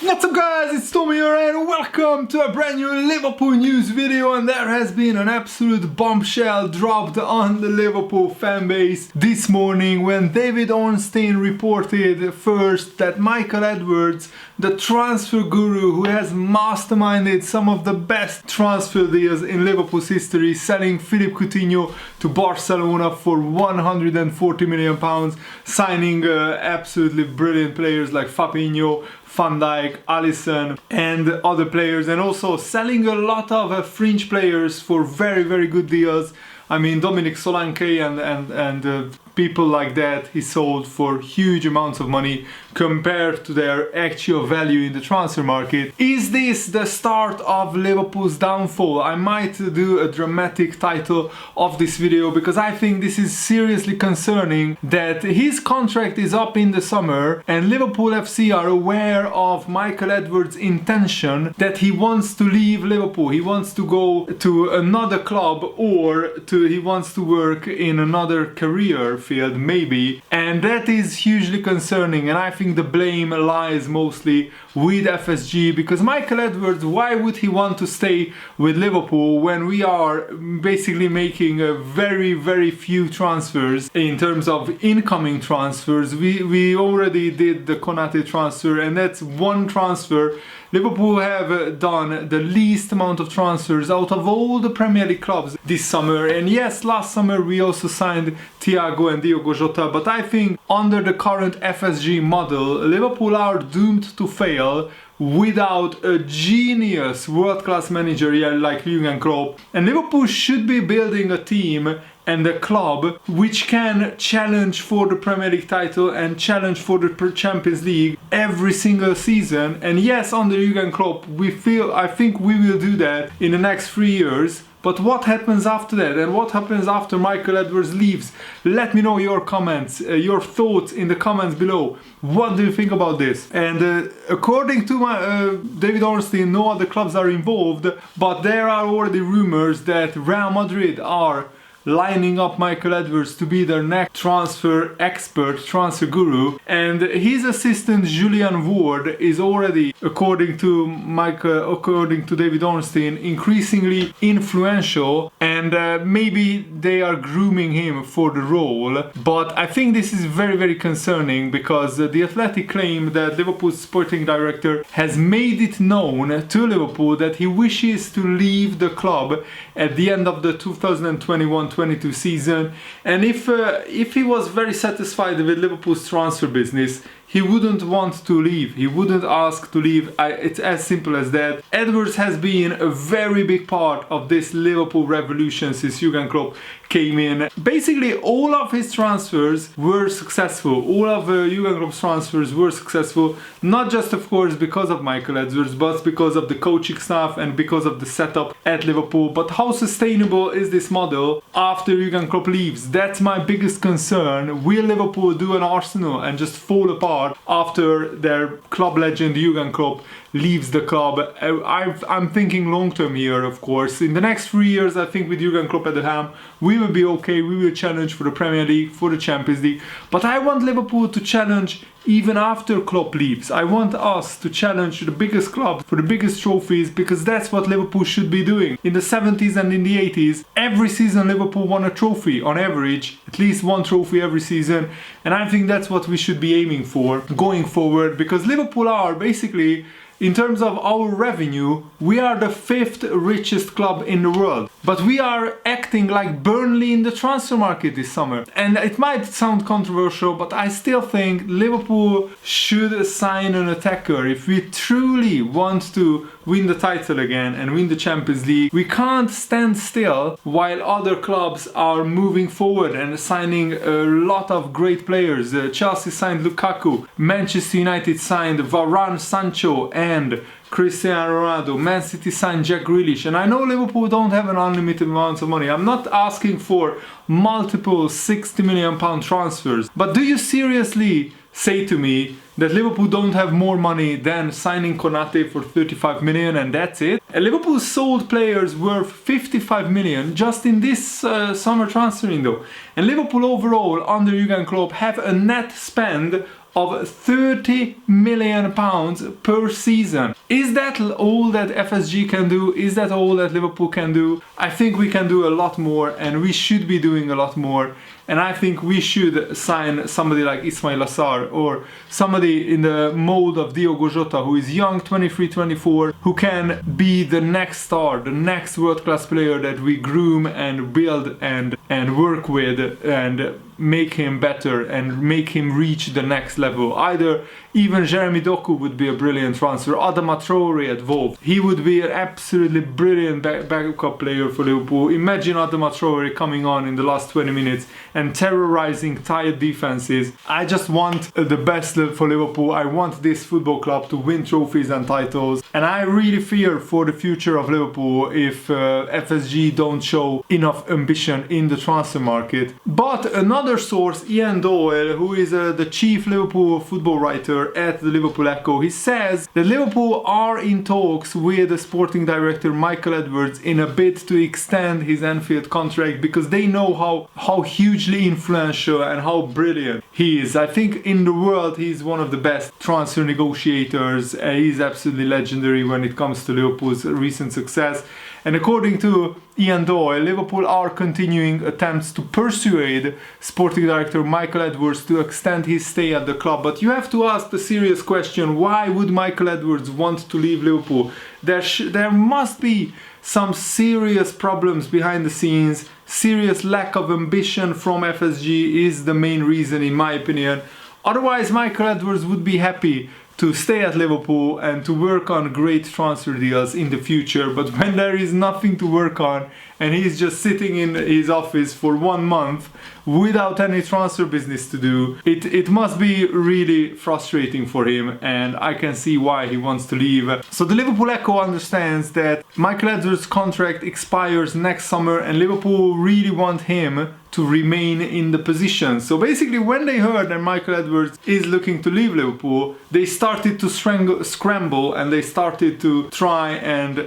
What's up guys, it's Tommy here and welcome to a brand new Liverpool news video. And there has been an absolute bombshell dropped on the Liverpool fan base this morning when David Ornstein reported first that Michael Edwards, the transfer guru who has masterminded some of the best transfer deals in Liverpool's history, selling Philippe Coutinho to Barcelona for £140 million, signing absolutely brilliant players like Fabinho, Van Dijk, Alisson and other players, and also selling a lot of fringe players for very good deals. I mean, Dominic Solanke and people like that he sold for huge amounts of money compared to their actual value in the transfer market. Is this the start of Liverpool's downfall? I might do a dramatic title of this video because I think this is seriously concerning that his contract is up in the summer and Liverpool FC are aware of Michael Edwards' intention that he wants to leave Liverpool. He wants to go to another club or he wants to work in another career field maybe, and that is hugely concerning. And I think the blame lies mostly with FSG, because Michael Edwards, why would he want to stay with Liverpool when we are basically making a very few transfers in terms of incoming transfers? We already did the Konate transfer, and that's one transfer. Liverpool have done the least amount of transfers out of all the Premier League clubs this summer. And yes, last summer we also signed Thiago and Diogo Jota, but I think under the current FSG model, Liverpool are doomed to fail without a genius world-class manager like Jurgen Klopp. And Liverpool should be building a team and a club which can challenge for the Premier League title and challenge for the Champions League every single season. And yes, under Jurgen Klopp, I think we will do that in the next 3 years. But what happens after that, and what happens after Michael Edwards leaves? Let me know your comments, your thoughts in the comments below. What do you think about this? And according to David Ornstein, no other clubs are involved, but there are already rumors that Real Madrid are lining up Michael Edwards to be their next transfer expert, transfer guru, and his assistant Julian Ward is already, according to David Ornstein, increasingly influential, and maybe they are grooming him for the role. But I think this is very concerning, because the Athletic claim that Liverpool's sporting director has made it known to Liverpool that he wishes to leave the club at the end of the 2021-22 season, and if he was very satisfied with Liverpool's transfer business, he wouldn't want to leave. He wouldn't ask to leave. It's as simple as that. Edwards has been a very big part of this Liverpool revolution since Jurgen Klopp came in. Basically, all of his transfers were successful. All of Jurgen Klopp's transfers were successful, not just, of course, because of Michael Edwards, but because of the coaching staff and because of the setup at Liverpool. But how sustainable is this model after Jurgen Klopp leaves? That's my biggest concern. Will Liverpool do an Arsenal and just fall apart after their club legend Jurgen Klopp leaves the club? I'm thinking long term here, of course. In the next 3 years, I think with Jurgen Klopp at the helm, we will be okay. We will challenge for the Premier League, for the Champions League. But I want Liverpool to challenge even after Klopp leaves. I want us to challenge the biggest clubs for the biggest trophies, because that's what Liverpool should be doing. In the 70s and in the 80s, every season Liverpool won a trophy on average, at least one trophy every season. And I think that's what we should be aiming for going forward, because Liverpool are basically, in terms of our revenue, we are the 5th richest club in the world. But we are acting like Burnley in the transfer market this summer. And it might sound controversial, but I still think Liverpool should sign an attacker. If we truly want to win the title again and win the Champions League, we can't stand still while other clubs are moving forward and signing a lot of great players. Chelsea signed Lukaku, Manchester United signed Varane, Sancho and Cristiano Ronaldo, Man City signed Jack Grealish, and I know Liverpool don't have an unlimited amount of money. I'm not asking for multiple £60 million transfers, but do you seriously say to me that Liverpool don't have more money than signing Konate for 35 million and that's it? And Liverpool sold players worth 55 million just in this summer transfer window. And Liverpool overall under Jurgen Klopp have a net spend of 30 million pounds per season. Is that all that FSG can do? Is that all that Liverpool can do? I think we can do a lot more, and we should be doing a lot more. And I think we should sign somebody like Ismail Assar, or somebody in the mold of Diogo Jota, who is young, 23, 24, who can be the next star, the next world-class player that we groom and build and work with and make him better and make him reach the next level. Either even Jeremy Doku would be a brilliant transfer. Adama Traore at Wolves, he would be an absolutely brilliant backup player for Liverpool. Imagine Adama Traore coming on in the last 20 minutes and terrorizing tired defenses. I just want the best for Liverpool. I want this football club to win trophies and titles, and I really fear for the future of Liverpool if FSG don't show enough ambition in the transfer market. But another source, Ian Doyle, who is the chief Liverpool football writer at the Liverpool Echo, he says that Liverpool are in talks with the sporting director Michael Edwards in a bid to extend his Anfield contract, because they know how hugely influential and how brilliant he is. I think in the world he's one of the best transfer negotiators. He's absolutely legendary when it comes to Liverpool's recent success. And according to Ian Doyle, Liverpool are continuing attempts to persuade sporting director Michael Edwards to extend his stay at the club. But you have to ask the serious question, why would Michael Edwards want to leave Liverpool? There must be some serious problems behind the scenes. Serious lack of ambition from FSG is the main reason, in my opinion. Otherwise, Michael Edwards would be happy to stay at Liverpool and to work on great transfer deals in the future. But when there is nothing to work on and he's just sitting in his office for 1 month without any transfer business to do, it must be really frustrating for him, and I can see why he wants to leave. So the Liverpool Echo understands that Michael Edwards' contract expires next summer and Liverpool really want him to remain in the position. So basically, when they heard that Michael Edwards is looking to leave Liverpool, they started to scramble and they started to try and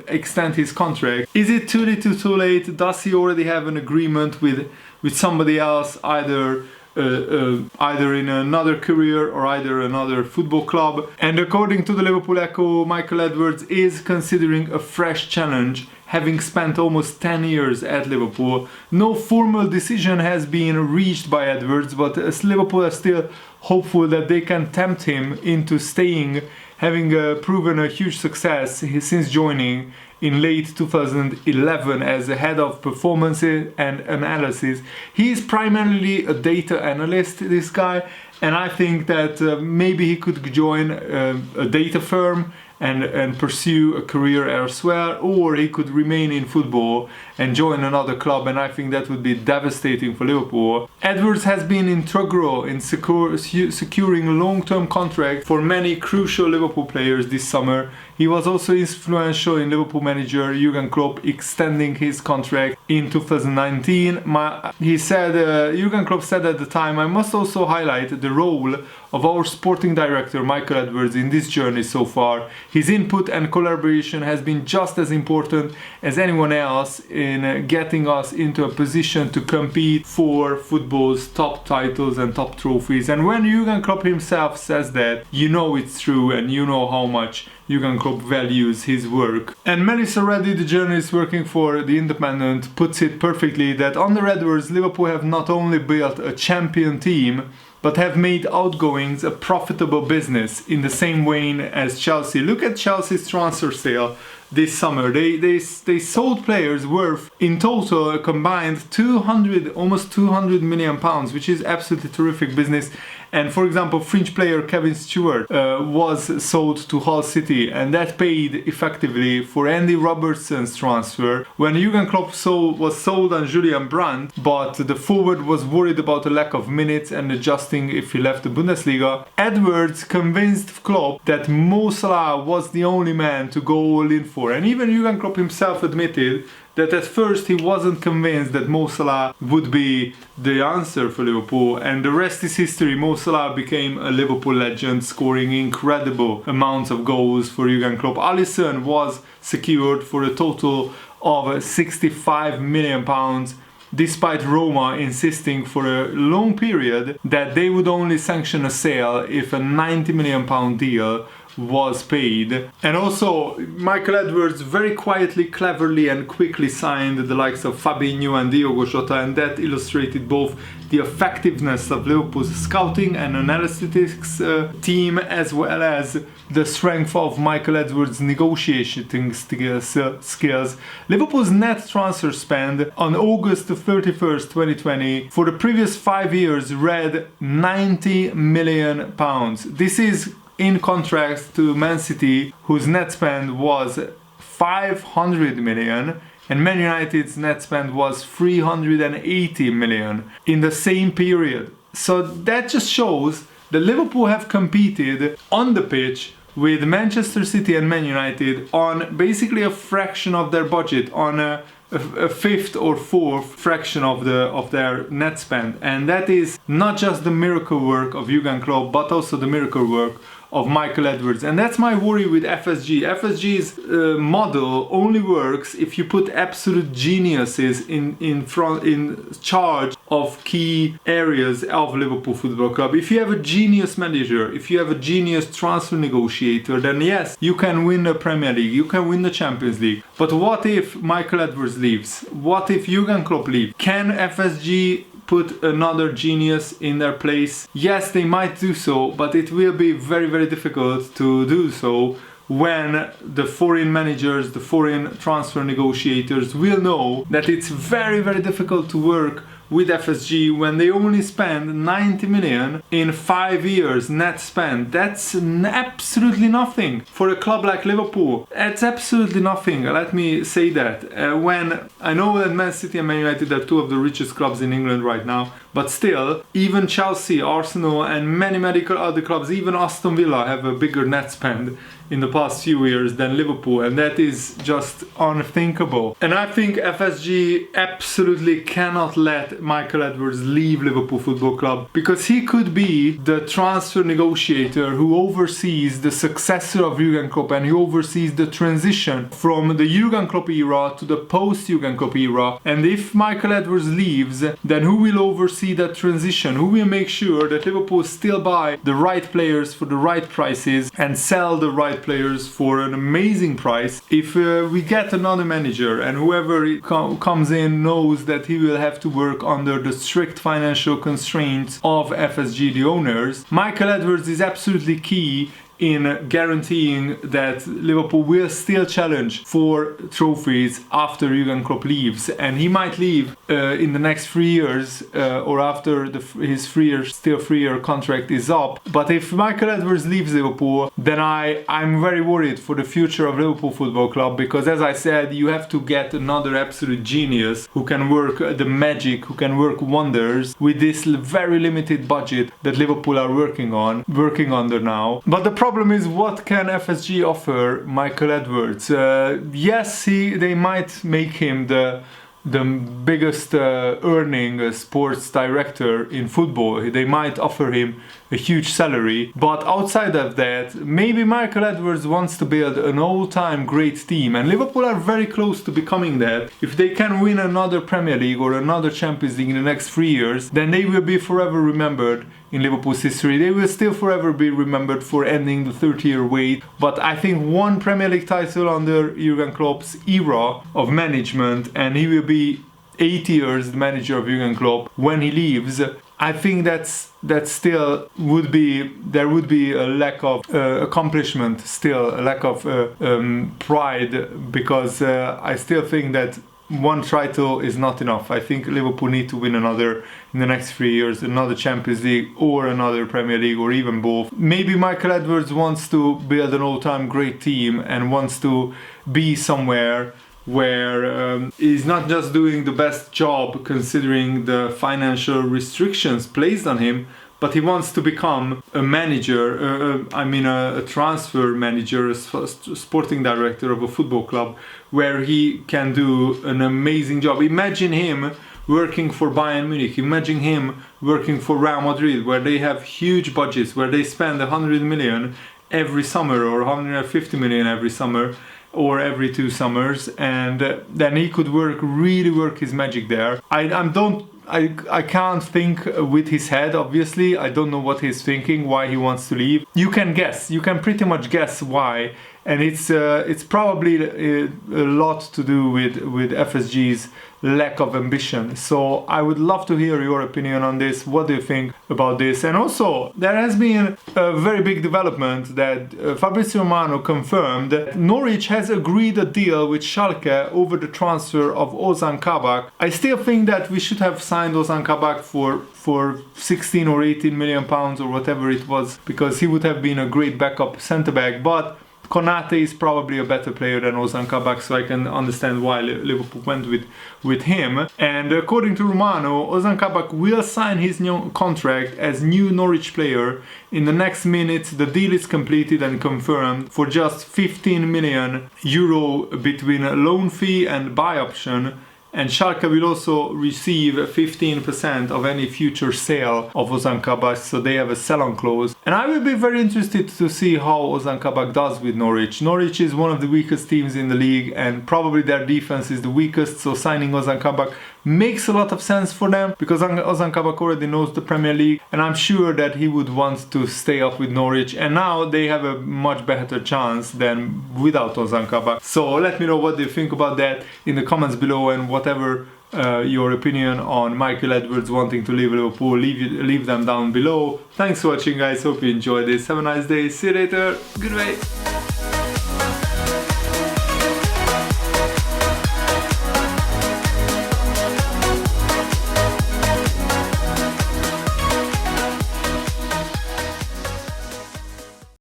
extend his contract. Is it too little too late? Does he already have an agreement with somebody else, either in another career or either another football club? And according to the Liverpool Echo, Michael Edwards is considering a fresh challenge, having spent almost 10 years at Liverpool. No formal decision has been reached by Edwards, but Liverpool are still hopeful that they can tempt him into staying, having proven a huge success since joining in late 2011 as a head of performance and analysis. He is primarily a data analyst, this guy, and I think that maybe he could join a data firm and pursue a career elsewhere, or he could remain in football and join another club, and I think that would be devastating for Liverpool. Edwards has been integral in securing a long-term contract for many crucial Liverpool players this summer. He was also influential in Liverpool manager Jurgen Klopp extending his contract in 2019. Jurgen Klopp said at the time, "I must also highlight the role of our sporting director Michael Edwards in this journey so far. His input and collaboration has been just as important as anyone else in getting us into a position to compete for football's top titles and top trophies." And when Jurgen Klopp himself says that, you know it's true, and you know how much Jurgen Klopp values his work. And Melissa Reddy, the journalist working for The Independent, puts it perfectly that under Edwards, Liverpool have not only built a champion team, but have made outgoings a profitable business in the same vein as Chelsea. Look at Chelsea's transfer sale this summer. They sold players worth in total a combined almost 200 million pounds, which is absolutely terrific business. And for example, French player Kevin Stewart was sold to Hull City, and that paid effectively for Andy Robertson's transfer. When Jurgen Klopp was sold on Julian Brandt, but the forward was worried about the lack of minutes and adjusting if he left the Bundesliga, Edwards convinced Klopp that Mo Salah was the only man to go all in for. And even Jurgen Klopp himself admitted that at first he wasn't convinced that Mo Salah would be the answer for Liverpool, and the rest is history. Mo Salah became a Liverpool legend, scoring incredible amounts of goals for Jurgen Klopp. Alisson was secured for a total of £65 million, despite Roma insisting for a long period that they would only sanction a sale if a £90 million deal was paid. And also Michael Edwards very quietly, cleverly and quickly signed the likes of Fabinho and Diogo Jota, and that illustrated both the effectiveness of Liverpool's scouting and analytics team, as well as the strength of Michael Edwards' negotiating skills. Liverpool's net transfer spend on August 31st, 2020 for the previous 5 years read £90 million. This is in contrast to Man City, whose net spend was 500 million, and Man United's net spend was 380 million in the same period. So that just shows that Liverpool have competed on the pitch with Manchester City and Man United on basically a fraction of their budget, on a fifth or fourth fraction of their net spend. And that is not just the miracle work of Jurgen Klopp, but also the miracle work of Michael Edwards. And that's my worry with FSG. FSG's model only works if you put absolute geniuses in charge of key areas of Liverpool Football Club. If you have a genius manager, if you have a genius transfer negotiator, then yes, you can win the Premier League, you can win the Champions League. But what if Michael Edwards leaves? What if Jurgen Klopp leaves? Can FSG put another genius in their place? Yes, they might do so, but it will be very, very difficult to do so when the foreign managers, the foreign transfer negotiators will know that it's very, very difficult to work with FSG when they only spend 90 million in 5 years net spend. That's absolutely nothing for a club like Liverpool. It's absolutely nothing, let me say that. When I know that Man City and Man United are two of the richest clubs in England right now, but still, even Chelsea, Arsenal and many other clubs, even Aston Villa, have a bigger net spend in the past few years than Liverpool, and that is just unthinkable. And I think FSG absolutely cannot let Michael Edwards leave Liverpool Football Club, because he could be the transfer negotiator who oversees the successor of Jurgen Klopp, and who oversees the transition from the Jurgen Klopp era to the post-Jurgen Klopp era. And if Michael Edwards leaves, then who will oversee that transition? Who will make sure that Liverpool still buy the right players for the right prices and sell the right players for an amazing price? If we get another manager, and whoever comes in knows that he will have to work under the strict financial constraints of FSG, the owners, Michael Edwards is absolutely key in guaranteeing that Liverpool will still challenge for trophies after Jurgen Klopp leaves. And he might leave in the next 3 years or after his 3-year contract is up. But if Michael Edwards leaves Liverpool, then I'm very worried for the future of Liverpool Football Club, because as I said, you have to get another absolute genius who can work the magic, who can work wonders with this very limited budget that Liverpool are working under now. But the problem is, what can FSG offer Michael Edwards? Yes, they might make him the biggest earning sports director in football. They might offer him a huge salary, but outside of that, maybe Michael Edwards wants to build an all-time great team, and Liverpool are very close to becoming that. If they can win another Premier League or another Champions League in the next 3 years, then they will be forever remembered in Liverpool's history. They will still forever be remembered for ending the 30-year wait. But I think one Premier League title under Jurgen Klopp's era of management, and he will be 8 years the manager of Jurgen Klopp when he leaves, I think that still would be a lack of accomplishment, still a lack of pride, because I still think that one title is not enough. I think Liverpool need to win another in the next 3 years, another Champions League or another Premier League, or even both. Maybe Michael Edwards wants to build an all-time great team and wants to be somewhere where he's not just doing the best job considering the financial restrictions placed on him, but he wants to become a manager, a transfer manager, a sporting director of a football club, where he can do an amazing job. Imagine him working for Bayern Munich, imagine him working for Real Madrid, where they have huge budgets, where they spend 100 million every summer or 150 million every summer, or every 2 summers, and then he could really work his magic there. I can't think with his head, obviously. I don't know what he's thinking, why he wants to leave. You can guess, you can pretty much guess why, and it's probably a lot to do with FSG's lack of ambition. So I would love to hear your opinion on this. What do you think about this? And also, there has been a very big development that Fabrizio Romano confirmed that Norwich has agreed a deal with Schalke over the transfer of Ozan Kabak. I still think that we should have signed Ozan Kabak for 16 or 18 million pounds or whatever it was, because he would have been a great backup centre-back, but Konate is probably a better player than Ozan Kabak, so I can understand why Liverpool went with him. And according to Romano, Ozan Kabak will sign his new contract as new Norwich player. In the next minutes, the deal is completed and confirmed for just 15 million euro between a loan fee and buy option. And Schalke will also receive 15% of any future sale of Ozan Kabak, so they have a sell-on clause. And I will be very interested to see how Ozan Kabak does with Norwich. Norwich is one of the weakest teams in the league, and probably their defense is the weakest, so signing Ozan Kabak makes a lot of sense for them, because Ozan Kabak already knows the Premier League, and I'm sure that he would want to stay up with Norwich, and now they have a much better chance than without Ozan Kabak. So let me know what you think about that in the comments below, and whatever your opinion on Michael Edwards wanting to leave Liverpool, leave them down below. Thanks for watching, guys. Hope you enjoyed this. Have a nice day. See you later. Goodbye.